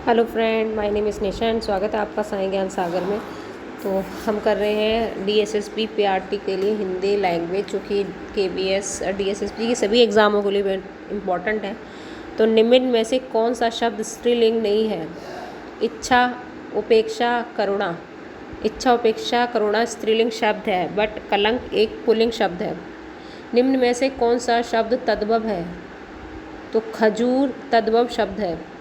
Hello friend, my name is Nisha. स्वागत है आपका साई ज्ञान सागर में। तो हम कर रहे हैं DSSP PRT के लिए हिंदी लैंग्वेज, जो कि KBS और DSSP के सभी एग्ज़ामों के लिए इम्पॉर्टेंट है। तो निम्न में से कौन सा शब्द स्त्रीलिंग नहीं है? इच्छा, उपेक्षा, करुणा। इच्छा, उपेक्षा, करुणा स्त्रीलिंग शब्द है, बट कलंक एक पुल्लिंग शब्द है। निम्न में से कौन सा शब्द तद्भव है? तो खजूर तद्भव शब्द है।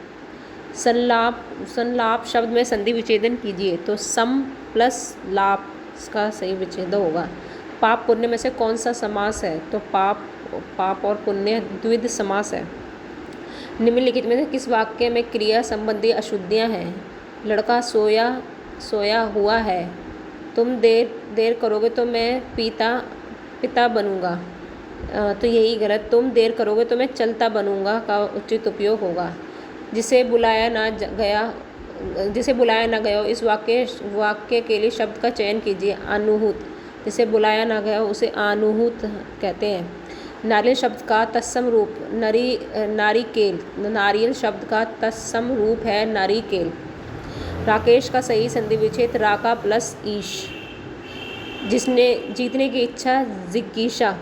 संलाप शब्द में संधि विच्छेदन कीजिए। तो सम प्लस लाप इसका सही विच्छेदन होगा। पाप पुण्य में से कौन सा समास है? तो पाप और पुण्य द्विविध समास है। निम्नलिखित में से किस वाक्य में क्रिया संबंधी अशुद्धियाँ हैं? लड़का सोया हुआ है। तुम देर करोगे तो मैं पिता बनूंगा। तो यही गलत। तुम देर करोगे तो मैं चलता बनूंगा का उचित उपयोग होगा। जिसे बुलाया ना गया हो, इस वाक्य के लिए शब्द का चयन कीजिए। अनुहूत। जिसे बुलाया ना गया हो उसे अनुहूत कहते हैं। नारियल शब्द का तत्सम रूप नारिकेल। नारियल शब्द का तत्सम रूप है नारिकेल। राकेश का सही संधि विच्छेद राका प्लस ईश। जिसने जीतने की इच्छा जिज्ञासा।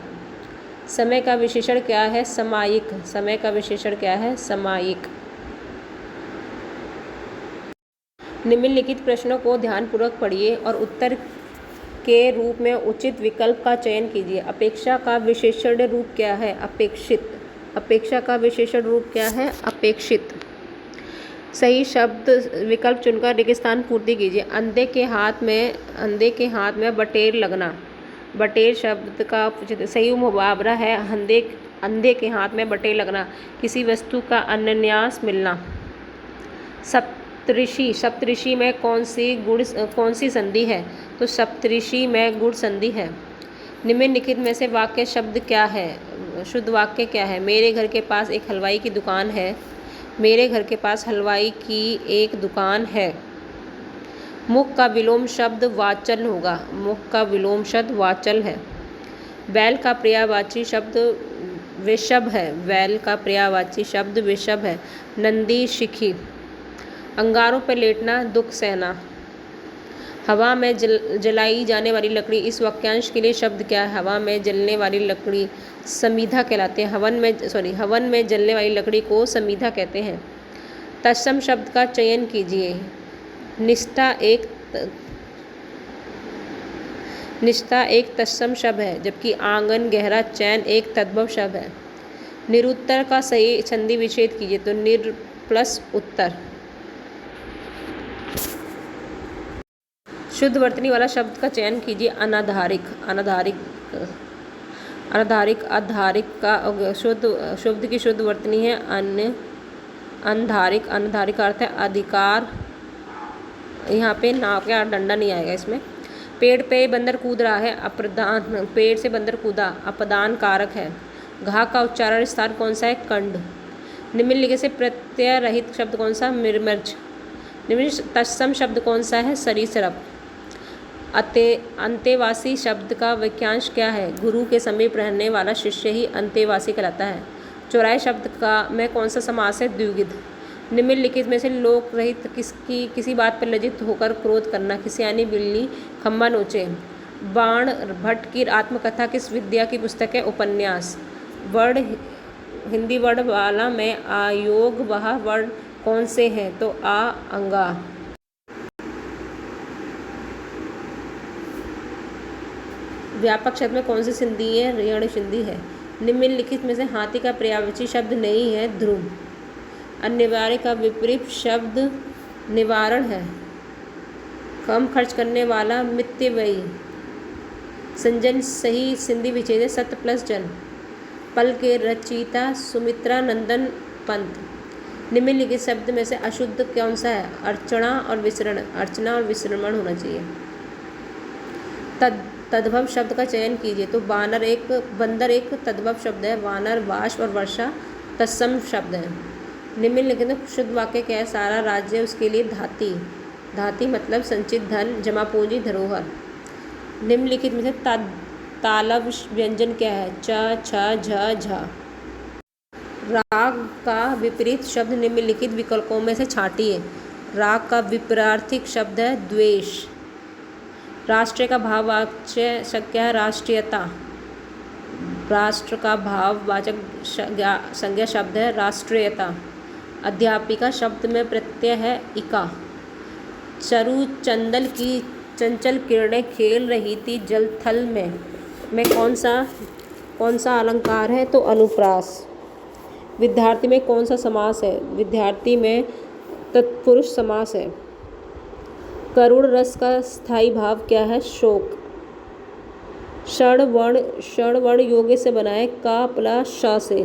समय का विशेषण क्या है? समायिक। समय का विशेषण क्या है? समायिक। निम्नलिखित प्रश्नों को ध्यानपूर्वक पढ़िए और उत्तर के रूप में उचित विकल्प का चयन कीजिए। अपेक्षा का विशेषण रूप क्या है? अपेक्षित। अपेक्षा का विशेषण रूप क्या है? अपेक्षित। सही शब्द विकल्प चुनकर रिक्त स्थान पूर्ति कीजिए। अंधे के हाथ में बटेर लगना। बटेर शब्द का सही मुहावरा है अंधे के हाथ में बटेर लगना। किसी वस्तु का अनायास मिलना। सप्तऋषि में कौन सी संधि है? तो सप्तऋषि में गुण संधि है। निम्नलिखित में से वाक्य शब्द क्या है? शुद्ध वाक्य क्या है? मेरे घर के पास एक हलवाई की दुकान है। मेरे घर के पास हलवाई की एक दुकान है। मुख का विलोम शब्द वाचल होगा। मुख का विलोम शब्द वाचल है। बैल का पर्यायवाची शब्द वृषभ है। बैल का पर्यायवाची शब्द वृषभ है। नंदी शिखी। अंगारों पर लेटना, दुख सहना। हवा में जलाई जाने वाली लकड़ी, इस वाक्यांश के लिए शब्द क्या है? हवा में जलने वाली लकड़ी समीधा कहलाते हैं। हवन में जलने वाली लकड़ी को समीधा कहते हैं। तत्सम शब्द का चयन कीजिए। निष्ठा एक तत्सम शब्द है, जबकि आंगन, गहरा, चैन एक तद्भव शब्द है। निरुत्तर का सही संधि विच्छेद कीजिए। तो निर प्लस उत्तर। शुद्ध वर्तनी वाला शब्द का चयन कीजिए। अनाधारिक। आधारिक का शब्द की शुद्ध वर्तनी है अनधारिक। अनधारिक का अर्थ है अधिकार। यहाँ पे ना क्या डंडा नहीं आएगा इसमें। पेड़ पे बंदर कूद रहा है। अप्रदान। पेड़ से बंदर कूदा अपदान कारक है। घा का उच्चारण स्थान कौन सा है? कंड। निम्नलिखित से प्रत्यय रहित शब्द कौन सा? मिर्मर्ज। निम्नलिखित तत्सम शब्द कौन सा है? सरीसृप। अंतेवासी शब्द का वाक्यांश क्या है? गुरु के समीप रहने वाला शिष्य ही अंतेवासी कहलाता है। चौराहे शब्द का में कौन सा समास है? द्विविध। निम्नलिखित में से लोक रहित किसी बात पर लज्जित होकर क्रोध करना। खिसियानी बिल्ली खम्बा नोचे। बाण भट्ट की आत्मकथा किस विद्या की पुस्तक है? उपन्यास। हिंदी वर्ण वाला में आयोग वह वर्ण कौन से हैं? तो आ, अंगा। व्यापक शब्द में कौन सी संधि है? ऋण संधि है। निम्नलिखित में से हाथी का पर्यायवाची शब्द नहीं है? ध्रुव। अनिवार्य का विपरीत शब्द निवारण है। कम खर्च करने वाला मितव्ययी। संजन सही संधि विच्छेद है सत्य प्लस जन। पल के रचयिता सुमित्रा नंदन पंत। निम्नलिखित शब्द में से अशुद्ध कौन सा है? अर्चना और विसरण। अर्चना और विसरण होना चाहिए। तद्भव शब्द का चयन कीजिए। तो बंदर एक तद्भव शब्द है। वानर, वाष्प और वर्षा तत्सम शब्द है। निम्नलिखित में शुद्ध वाक्य क्या है? सारा राज्य उसके लिए धाती। धाती मतलब संचित धन, जमा पूंजी, धरोहर। निम्नलिखित में से तालव्य व्यंजन क्या है? च, छ, झ, झ। राग का विपरीत शब्द निम्नलिखित विकल्पों में से छांटिए। राग का विपरीत शब्द है द्वेष। राष्ट्र का भाववाचक शब्द क्या है? राष्ट्रीयता। राष्ट्र का भाववाचक संज्ञा शब्द है राष्ट्रीयता। अध्यापिका शब्द में प्रत्यय है इका। चरु चंदल की चंचल किरणें खेल रही थी जल थल में कौन सा अलंकार है? तो अनुप्रास। विद्यार्थी में कौन सा समास है? विद्यार्थी में तत्पुरुष समास है। करुण रस का स्थायी भाव क्या है? शोक। षण वर्ण योग्य से बनाए का प्लस श से।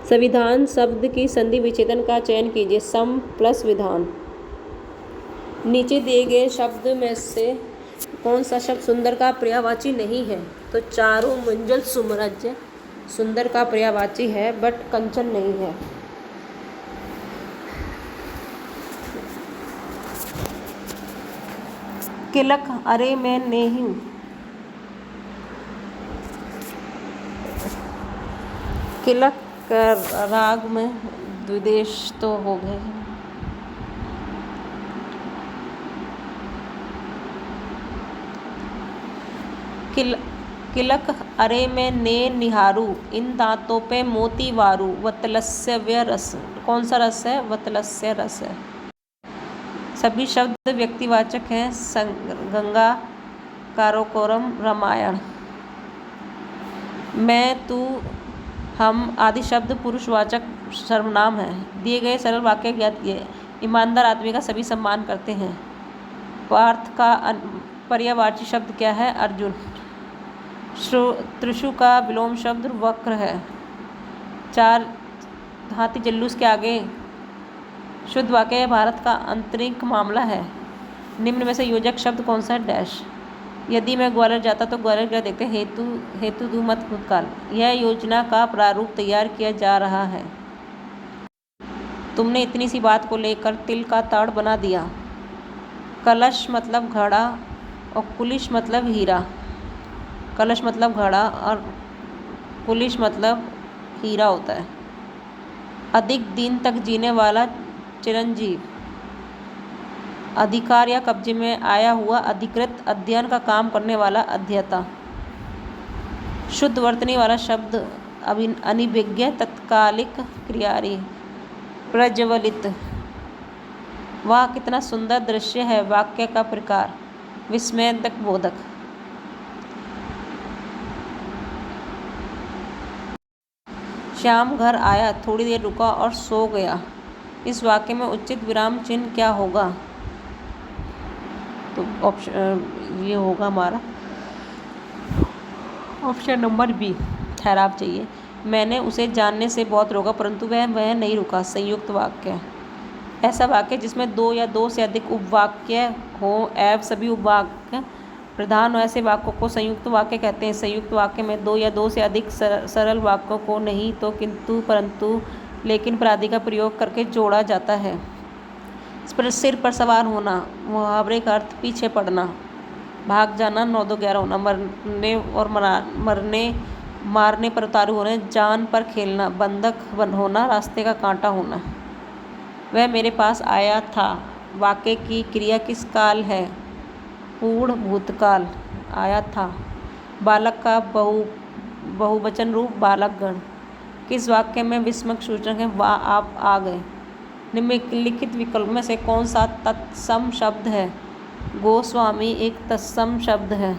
संविधान शब्द की संधि विच्छेदन का चयन कीजिए। सम प्लस विधान। नीचे दिए गए शब्द में से कौन सा शब्द सुंदर का पर्यायवाची नहीं है? तो चारों मंजिल सुमरज सुंदर का पर्यायवाची है बट कंचन नहीं है। किलक अरे मैं नहीं। किलक राग में द्विदेश तो हो गए। किलक अरे मैं ने निहारू इन दांतों पे मोती वारू वतलस्य रस। कौन सा रस है? वतलस्य रस है। सभी शब्द व्यक्तिवाचक हैं। गंगा, काराकोरम, रामायण। मैं, तू, हम आदि शब्द पुरुषवाचक सर्वनाम हैं। दिए गए सरल वाक्य ज्ञात किए। ईमानदार आदमी का सभी सम्मान करते हैं। पार्थ का पर्यायवाची शब्द क्या है? अर्जुन। त्रिशु का विलोम शब्द वक्र है। 4 हाथी जल्लूस के आगे। शुद्ध वाक्य भारत का आंतरिक मामला है। निम्न में से योजक शब्द कौन सा है? डैश। यदि मैं ग्वालियर जाता तो ग्वालियर क्या देखते? हेतु दू मत भूतकाल। यह योजना का प्रारूप तैयार किया जा रहा है। तुमने इतनी सी बात को लेकर तिल का ताड़ बना दिया। कलश मतलब घड़ा और कुलिश मतलब हीरा। कलश मतलब घड़ा और कुलिश मतलब हीरा होता है। अधिक दिन तक जीने वाला चिरंजीव। अधिकार या कब्जे में आया हुआ अधिकृत। अध्ययन का काम करने वाला अध्येता। शुद्ध वर्तनी वाला शब्द अनिभिज्ञ तत्कालिक क्रियारी। प्रज्वलित। वाह कितना सुंदर दृश्य है। वाक्य का प्रकार विस्मयक बोधक। श्याम घर आया, थोड़ी देर रुका और सो गया। इस वाक्य में उचित विराम चिन्ह क्या होगा? तो ऑप्शन ये होगा हमारा ऑप्शन नंबर बी। ठहराव चाहिए। मैंने उसे जानने से बहुत रोका परंतु वह नहीं रुका। संयुक्त वाक्य। ऐसा वाक्य जिसमें 2 या 2 से अधिक उपवाक्य हो एवं सभी उपवाक्य प्रधान हो, ऐसे वाक्यों को संयुक्त वाक्य कहते हैं। संयुक्त वाक्य में 2 या 2 से अधिक सरल वाक्यों को नहीं तो, किंतु, परंतु, लेकिन आदि का प्रयोग करके जोड़ा जाता है। सिर पर सवार होना। मुहावरे का अर्थ पीछे पड़ना। भाग जाना, 9-2-11 होना। मारने पर उतारू होना। जान पर खेलना। बंधक होना, रास्ते का कांटा होना। वह मेरे पास आया था। वाक्य की क्रिया किस काल है? पूर्ण भूतकाल। आया था। बालक का बहुवचन रूप बालकगण। किस वाक्य में विस्मक सूचक है? वाह आप आ गए। निम्नलिखित विकल्प में से कौन सा तत्सम शब्द है? गोस्वामी एक तत्सम शब्द है।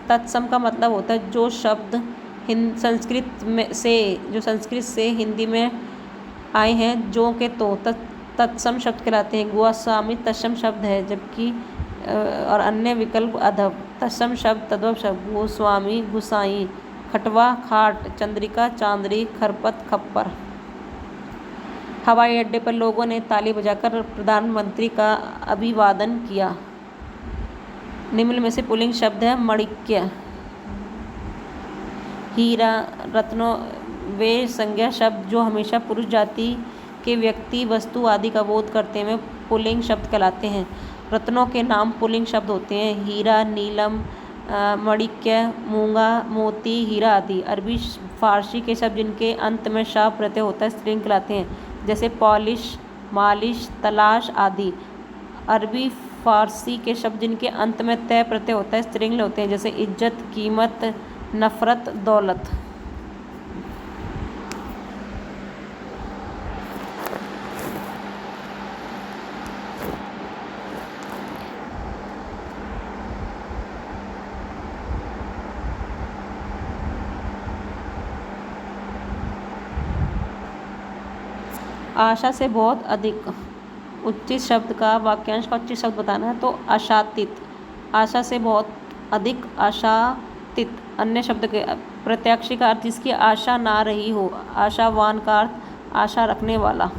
तत्सम का मतलब होता है जो शब्द संस्कृत से हिंदी में आए हैं, जो के तो तत्सम शब्द कहलाते हैं। गोस्वामी तत्सम शब्द है, जबकि और अन्य विकल्प अधव। तत्सम शब्द तद्भव शब्द। गोस्वामी गुसाई। खटवा खाट। चंद्रिका चांदरी। खरपत खप्पर। हवाई अड्डे पर लोगों ने ताली बजाकर प्रधानमंत्री का अभिवादन किया। निम्न में से पुल्लिंग शब्द है माणिक्य। हीरा रत्नों वे संज्ञा शब्द जो हमेशा पुरुष जाति के व्यक्ति वस्तु आदि का बोध करते हैं पुल्लिंग शब्द कहलाते हैं। रत्नों के नाम पुल्लिंग शब्द होते हैं। हीरा, नीलम, मणिक्य, मूंगा, मोती, हीरा आदि। अरबी फारसी के शब्द जिनके अंत में शाह प्रत्यय होता है स्त्रीलिंग कहलाते हैं, जैसे पॉलिश, मालिश, तलाश आदि। अरबी फारसी के शब्द जिनके अंत में तय प्रत्यय होता है स्त्रीलिंग होते हैं, जैसे इज्जत, कीमत, नफरत, दौलत। आशा से बहुत अधिक उच्चित शब्द का वाक्यांश का उच्चित शब्द बताना है, तो आशातीत। आशा से बहुत अधिक, आशातीत। अन्य शब्द के प्रत्याक्षी का अर्थ जिसकी आशा ना रही हो, आशावान का अर्थ आशा रखने वाला।